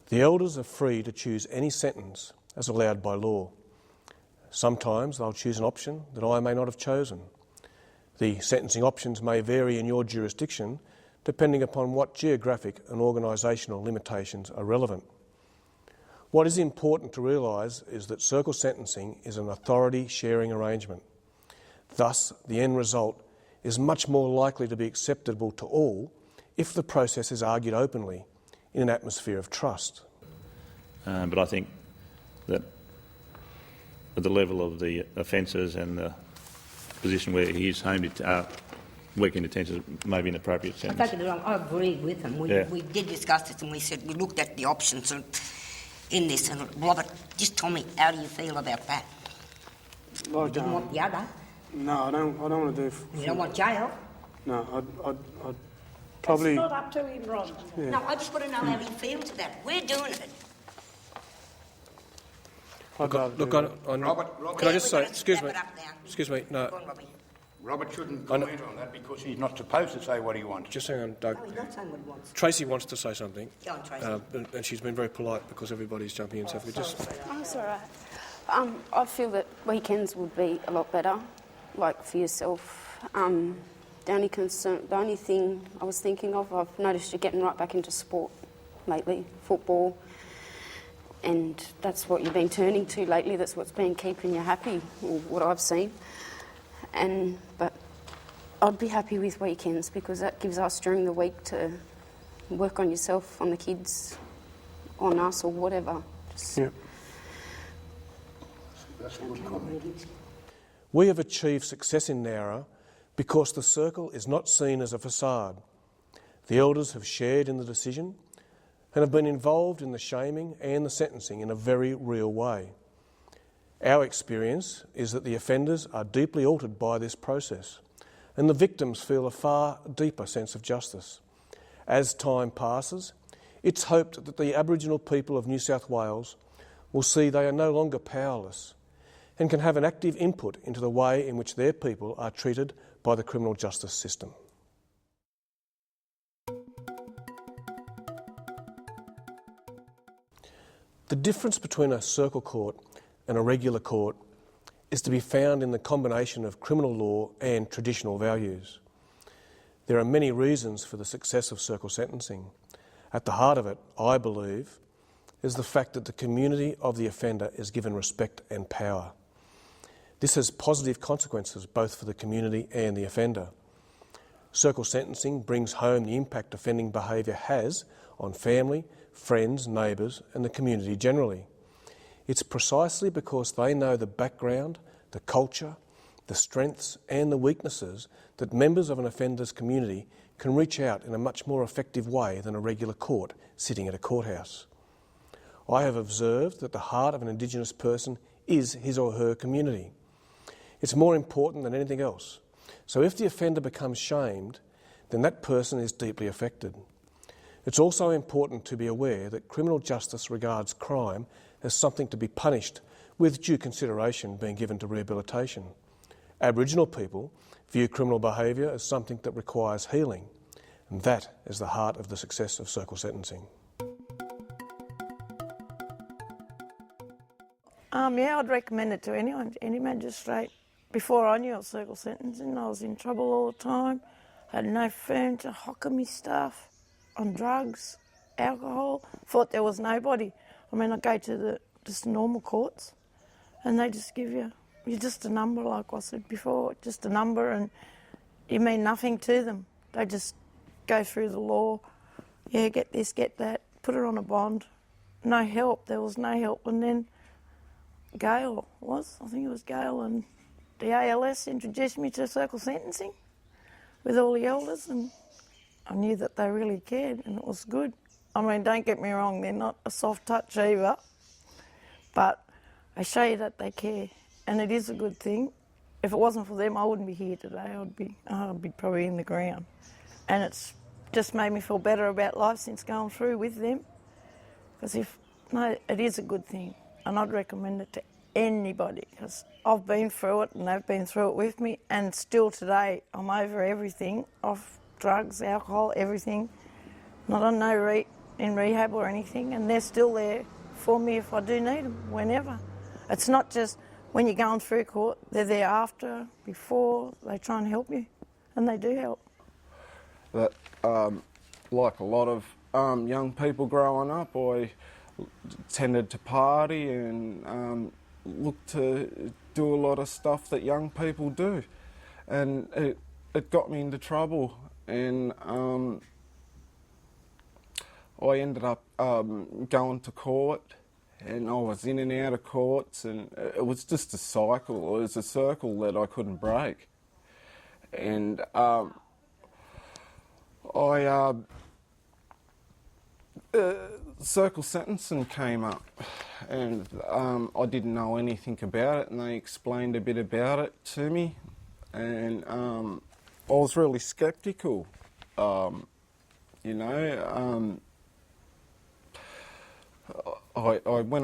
The elders are free to choose any sentence as allowed by law. Sometimes they'll choose an option that I may not have chosen. The sentencing options may vary in your jurisdiction depending upon what geographic and organisational limitations are relevant. What is important to realise is that circle sentencing is an authority-sharing arrangement. Thus, the end result is much more likely to be acceptable to all if the process is argued openly in an atmosphere of trust. But I think that at the level of the offences and the position where he is home, weekend detention may be an appropriate sentence. I take it wrong. I agree with him. We did discuss this and we said we looked at the options in this. And Robert, just tell me, how do you feel about that? Well, you didn't want the other. No, I don't want to do. You don't want jail. No, I'd probably. It's not up to him, Ron. Yeah. No, I just want to know how he feels about it. We're doing it. Robert, can I just say, excuse me, no. Go on, Robbie. Robert shouldn't comment on that because he's not supposed to say what he wants. Just hang on, Doug. No, he's not saying what he wants. Tracy wants to say something. Go on, Tracy. And she's been very polite because everybody's jumping in. So if we just... Oh, it's all right. I feel that weekends would be a lot better, like for yourself. The only thing I was thinking of, I've noticed you're getting right back into sport lately, football, and that's what you've been turning to lately. That's what's been keeping you happy, or what I've seen. But I'd be happy with weekends because that gives us during the week to work on yourself, on the kids, on us, or whatever. Yeah. That's a good comment. We have achieved success in Nowra because the circle is not seen as a facade. The elders have shared in the decision and have been involved in the shaming and the sentencing in a very real way. Our experience is that the offenders are deeply altered by this process and the victims feel a far deeper sense of justice. As time passes, it's hoped that the Aboriginal people of New South Wales will see they are no longer powerless and can have an active input into the way in which their people are treated by the criminal justice system. The difference between a circle court and a regular court is to be found in the combination of criminal law and traditional values. There are many reasons for the success of circle sentencing. At the heart of it, I believe, is the fact that the community of the offender is given respect and power. This has positive consequences both for the community and the offender. Circle sentencing brings home the impact offending behaviour has on family, friends, neighbours and the community generally. It's precisely because they know the background, the culture, the strengths and the weaknesses that members of an offender's community can reach out in a much more effective way than a regular court sitting at a courthouse. I have observed that the heart of an Indigenous person is his or her community. It's more important than anything else. So if the offender becomes shamed, then that person is deeply affected. It's also important to be aware that criminal justice regards crime as something to be punished, with due consideration being given to rehabilitation. Aboriginal people view criminal behaviour as something that requires healing, and that is the heart of the success of circle sentencing. Yeah, I'd recommend it to anyone, any magistrate. Before I knew I was circle sentencing, I was in trouble all the time, had no firm to hocker me stuff, on drugs, alcohol, thought there was nobody. I mean, I go to the just normal courts and they just give you're just a number, like I said before, just a number, and you mean nothing to them. They just go through the law, yeah, get this, get that, put it on a bond. No help, there was no help. And then Gail I think it was Gail, and the ALS introduced me to circle sentencing with all the elders, and I knew that they really cared and it was good. I mean, don't get me wrong, they're not a soft touch either, but they show you that they care, and it is a good thing. If it wasn't for them, I wouldn't be here today. I'd be probably in the ground. And it's just made me feel better about life since going through with them. Because it is a good thing, and I'd recommend it to anybody, because I've been through it and they've been through it with me, and still today I'm over everything, off drugs, alcohol, everything. Not on no in rehab or anything, and they're still there for me if I do need them, whenever. It's not just when you're going through court, they're there after, before, they try and help you, and they do help. But like a lot of young people growing up, I tended to party and look to do a lot of stuff that young people do, and it got me into trouble, and I ended up going to court, and I was in and out of courts, and it was just a cycle. It was a circle that I couldn't break, and circle sentencing came up, and I didn't know anything about it, and they explained a bit about it to me, and I was really sceptical, when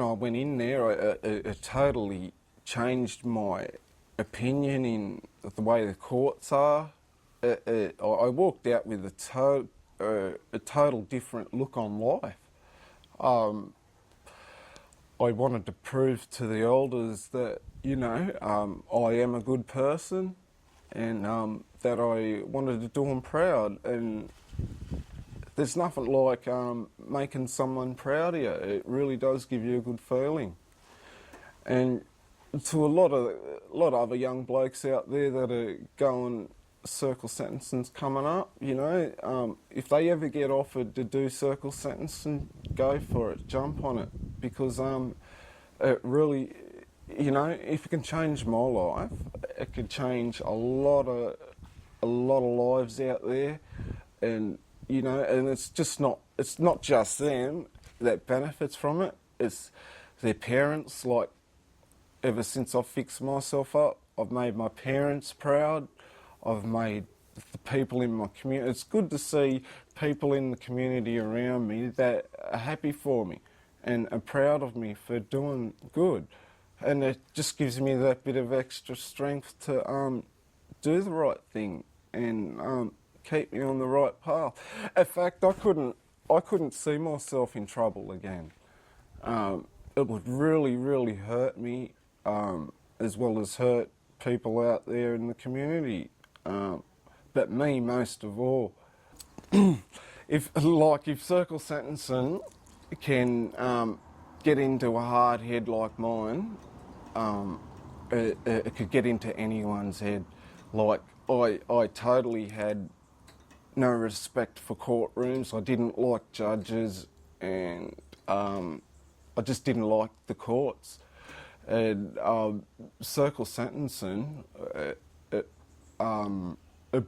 I went in there, it totally changed my opinion in the way the courts are. I walked out with a total different look on life. I wanted to prove to the elders that, I am a good person, and that I wanted to do them proud. And there's nothing like making someone proud of you. It really does give you a good feeling. And to a lot of other young blokes out there that are going circle sentencing's coming up, if they ever get offered to do circle sentencing, go for it, jump on it, because it really, if it can change my life, it could change a lot of lives out there, and and it's not just them that benefits from it, it's their parents. Like, ever since I've fixed myself up, I've made my parents proud, I've made the people in my community. It's good to see people in the community around me that are happy for me and are proud of me for doing good. And it just gives me that bit of extra strength to do the right thing and keep me on the right path. In fact, I couldn't see myself in trouble again. It would really, really hurt me, as well as hurt people out there in the community. But me most of all. If circle sentencing can get into a hard head like mine, it could get into anyone's head. Like, I totally had no respect for courtrooms. I didn't like judges, and I just didn't like the courts. And circle sentencing, it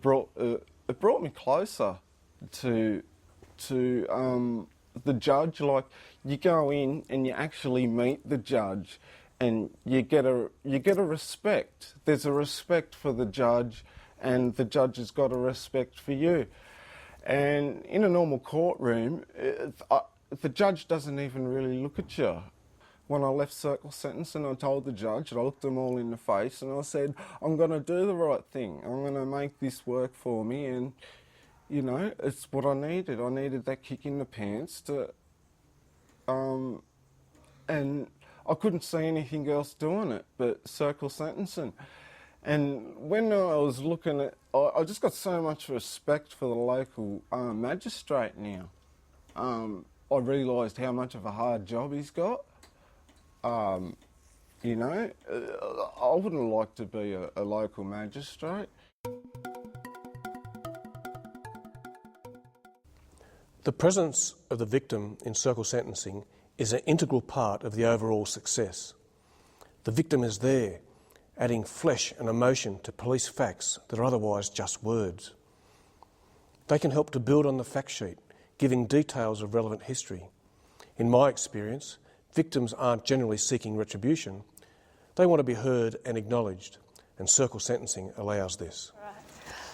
brought me closer to the judge. Like, you go in and you actually meet the judge, and you get a respect. There's a respect for the judge, and the judge has got a respect for you. And in a normal courtroom, the judge doesn't even really look at you. When I left circle sentencing, I told the judge, and I looked them all in the face, and I said, I'm going to do the right thing. I'm going to make this work for me, and, it's what I needed. I needed that kick in the pants to, and I couldn't see anything else doing it but circle sentencing. And when I was looking at, I just got so much respect for the local magistrate now. I realised how much of a hard job he's got. I wouldn't like to be a local magistrate. The presence of the victim in circle sentencing is an integral part of the overall success. The victim is there, adding flesh and emotion to police facts that are otherwise just words. They can help to build on the fact sheet, giving details of relevant history. In my experience, victims aren't generally seeking retribution. They want to be heard and acknowledged, and circle sentencing allows this.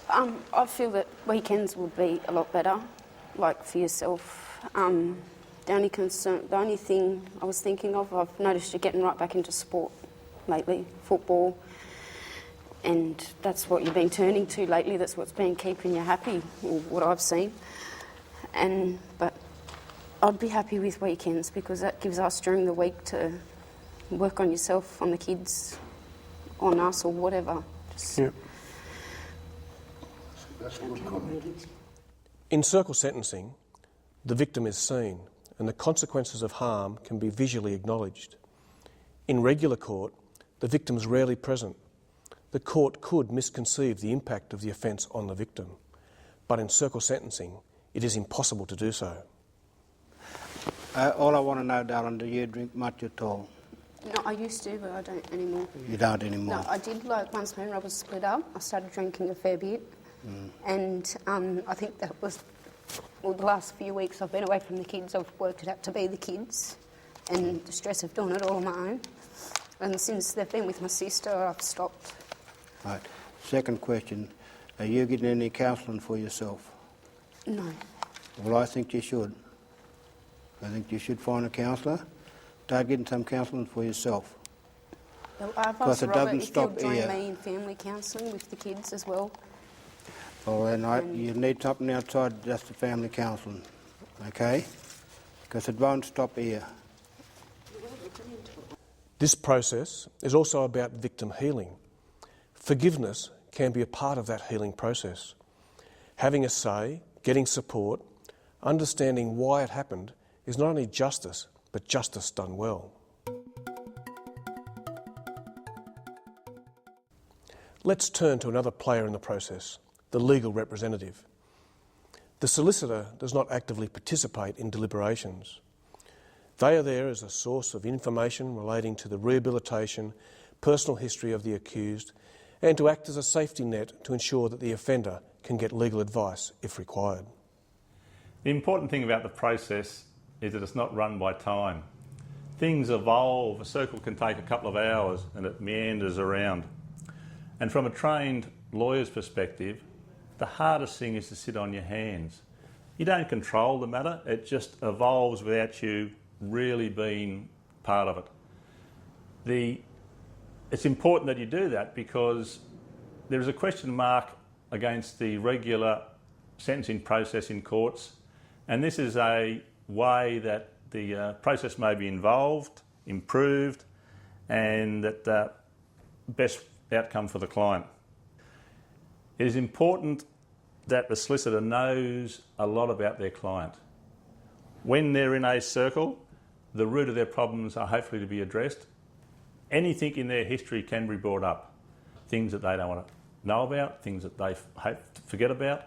Right. I feel that weekends would be a lot better, like for yourself. The only thing I was thinking of, I've noticed you're getting right back into sport lately, football, and that's what you've been turning to lately. That's what's been keeping you happy, or what I've seen. But I'd be happy with weekends because that gives us during the week to work on yourself, on the kids, on us or whatever. Yep. That's a good comment. In circle sentencing, the victim is seen and the consequences of harm can be visually acknowledged. In regular court, the victim is rarely present. The court could misconceive the impact of the offence on the victim, but in circle sentencing, it is impossible to do so. All I want to know, darling, do you drink much at all? No, I used to, but I don't anymore. You don't anymore? No, I did, like, once when I was split up, I started drinking a fair bit. And I think that was, well, the last few weeks I've been away from the kids, I've worked it out to be the kids and the stress of doing it all on my own. And since they've been with my sister, I've stopped. Right. Second question, are you getting any counselling for yourself? No. Well, I think you should. I think you should find a counsellor. Start getting some counselling for yourself. Well, I've Because asked it Robert doesn't if stop he'll join here. me in family counselling with the kids as well. Well, then you need something outside just the family counselling, okay? Because it won't stop here. This process is also about victim healing. Forgiveness can be a part of that healing process. Having a say, getting support, understanding why it happened is not only justice, but justice done well. Let's turn to another player in the process, the legal representative. The solicitor does not actively participate in deliberations. They are there as a source of information relating to the rehabilitation, personal history of the accused, and to act as a safety net to ensure that the offender can get legal advice if required. The important thing about the process is that it's not run by time. Things evolve. A circle can take a couple of hours and it meanders around. And from a trained lawyer's perspective, the hardest thing is to sit on your hands. You don't control the matter, it just evolves without you really being part of it. It's important that you do that because there is a question mark against the regular sentencing process in courts, and this is a way that the process may be involved, improved, and that best outcome for the client. It is important that the solicitor knows a lot about their client. When they're in a circle, the root of their problems are hopefully to be addressed. Anything in their history can be brought up. Things that they don't want to know about, things that they hope to forget about.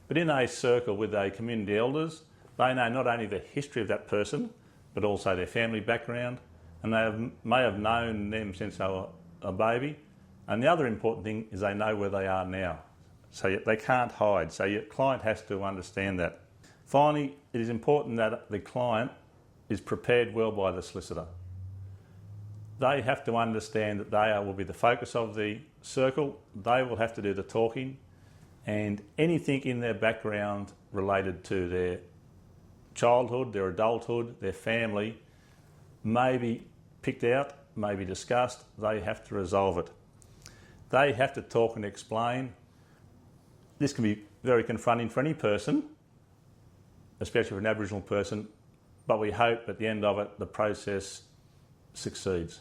But in a circle with a community elders, they know not only the history of that person, but also their family background, and they may have known them since they were a baby. And the other important thing is they know where they are now. So they can't hide. So your client has to understand that. Finally, it is important that the client is prepared well by the solicitor. They have to understand that they will be the focus of the circle. They will have to do the talking, and anything in their background related to their childhood, their adulthood, their family may be picked out, may be discussed. They have to resolve it. They have to talk and explain. This can be very confronting for any person, especially for an Aboriginal person, but we hope at the end of it the process succeeds.